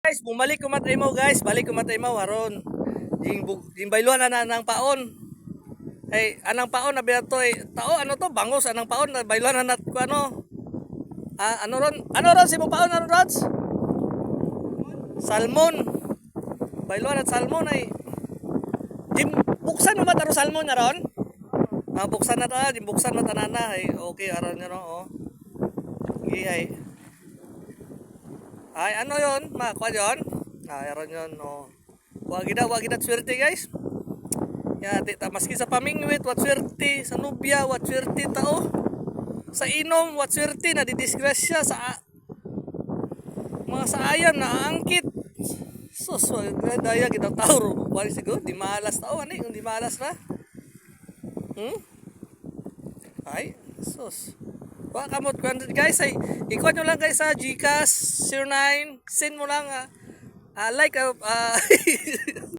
Guys, bumalik ko matay mo guys, balik ko matay mo haron. Ding bailuan na ng paon. Hey, anang paon na biya to tao ano to bangos anang paon na bailuan na nat ko ano. Ano ron si mo paon ano rods? Salmon. Bailuan at salmon ay. Dim buksan mo mataro salmon na ron. Buksan na ta, dim buksan na tanana ay okay aron niyo no oh. Ay. Ay, ano yon? Makuha yon? Aron yon, no. Wag gina swerte, guys. Ya, maski sa pamingwit, wat swerte. Sa nubya, wat swerte tao. Sa inom, wat swerte. Nadidisgrasya sa mga saayan, naangkit. Sus, daya kita tao. Wali siguro, di malas tao. Ano yung di malas na? Ay, sus. Baka kamot ko guys ay ikuha nyo lang guys sa Gcash 09 send mo lang like